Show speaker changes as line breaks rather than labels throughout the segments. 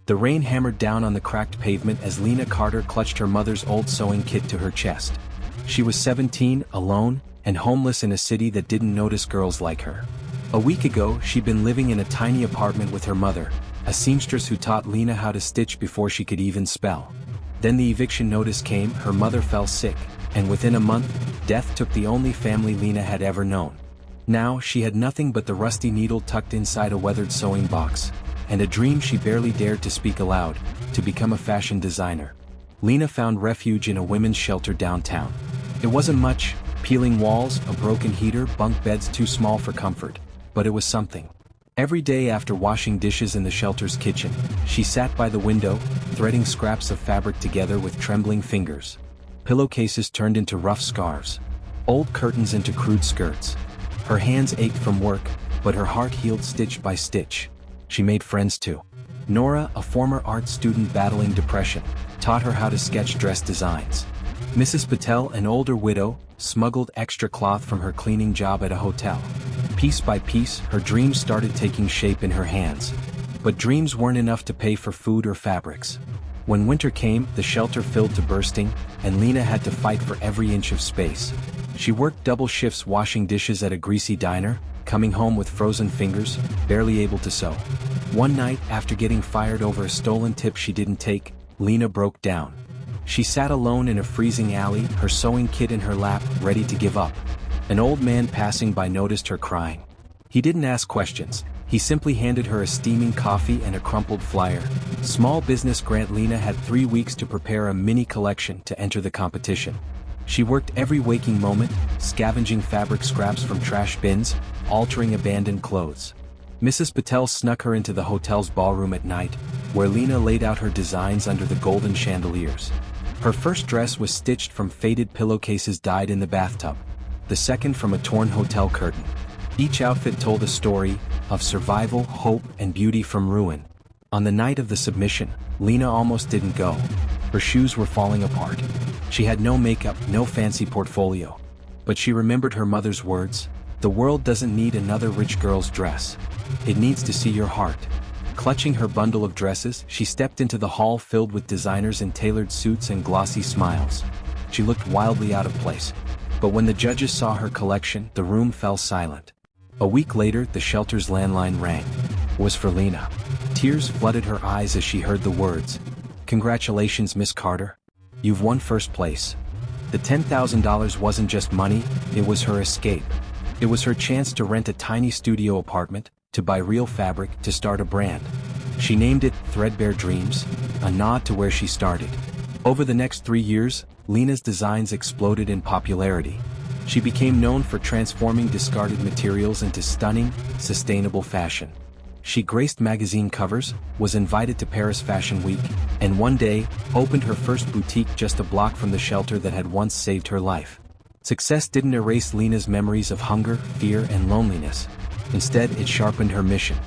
The rain hammered down on the cracked pavement as Lina Carter clutched her mother's old sewing kit to her chest. She was 17, alone, and homeless in a city that didn't notice girls like her. A week ago, she'd been living in a tiny apartment with her mother, a seamstress who taught Lina how to stitch before she could even spell. Then the eviction notice came, her mother fell sick, and within a month, death took the only family Lina had ever known. Now, she had nothing but the rusty needle tucked inside a weathered sewing box, and a dream she barely dared to speak aloud, to become a fashion designer. Lina found refuge in a women's shelter downtown. It wasn't much, peeling walls, a broken heater, bunk beds too small for comfort, but it was something. Every day after washing dishes in the shelter's kitchen, she sat by the window, threading scraps of fabric together with trembling fingers. Pillowcases turned into rough scarves, old curtains into crude skirts. Her hands ached from work, but her heart healed stitch by stitch. She made friends too. Nora, a former art student battling depression, taught her how to sketch dress designs. Mrs. Patel, an older widow, smuggled extra cloth from her cleaning job at a hotel. Piece by piece, her dreams started taking shape in her hands. But dreams weren't enough to pay for food or fabrics. When winter came, the shelter filled to bursting, and Lina had to fight for every inch of space. She worked double shifts washing dishes at a greasy diner, coming home with frozen fingers, barely able to sew. One night, after getting fired over a stolen tip she didn't take, Lina broke down. She sat alone in a freezing alley, her sewing kit in her lap, ready to give up. An old man passing by noticed her crying. He didn't ask questions. He simply handed her a steaming coffee and a crumpled flyer. Small business grant. Lina had 3 weeks to prepare a mini collection to enter the competition. She worked every waking moment, scavenging fabric scraps from trash bins, altering abandoned clothes. Mrs. Patel snuck her into the hotel's ballroom at night, where Lina laid out her designs under the golden chandeliers. Her first dress was stitched from faded pillowcases dyed in the bathtub, the second from a torn hotel curtain. Each outfit told a story of survival, hope, and beauty from ruin. On the night of the submission, Lina almost didn't go. Her shoes were falling apart. She had no makeup, no fancy portfolio. But she remembered her mother's words, "The world doesn't need another rich girl's dress. It needs to see your heart." Clutching her bundle of dresses, she stepped into the hall filled with designers in tailored suits and glossy smiles. She looked wildly out of place. But when the judges saw her collection, the room fell silent. A week later, the shelter's landline rang. It was for Lina. Tears flooded her eyes as she heard the words, "Congratulations, Miss Carter. You've won first place." The $10,000 wasn't just money, it was her escape. It was her chance to rent a tiny studio apartment, to buy real fabric, to start a brand. She named it Threadbare Dreams, a nod to where she started. Over the next 3 years, Lina's designs exploded in popularity. She became known for transforming discarded materials into stunning, sustainable fashion. She graced magazine covers, was invited to Paris Fashion Week, and one day, opened her first boutique just a block from the shelter that had once saved her life. Success didn't erase Lina's memories of hunger, fear, and loneliness. Instead, it sharpened her mission.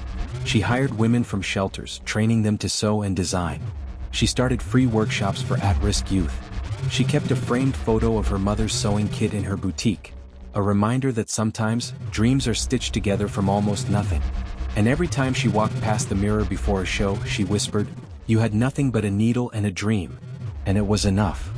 She hired women from shelters, training them to sew and design. She started free workshops for at-risk youth. She kept a framed photo of her mother's sewing kit in her boutique, a reminder that sometimes, dreams are stitched together from almost nothing. And every time she walked past the mirror before a show, she whispered, "You had nothing but a needle and a dream." And it was enough.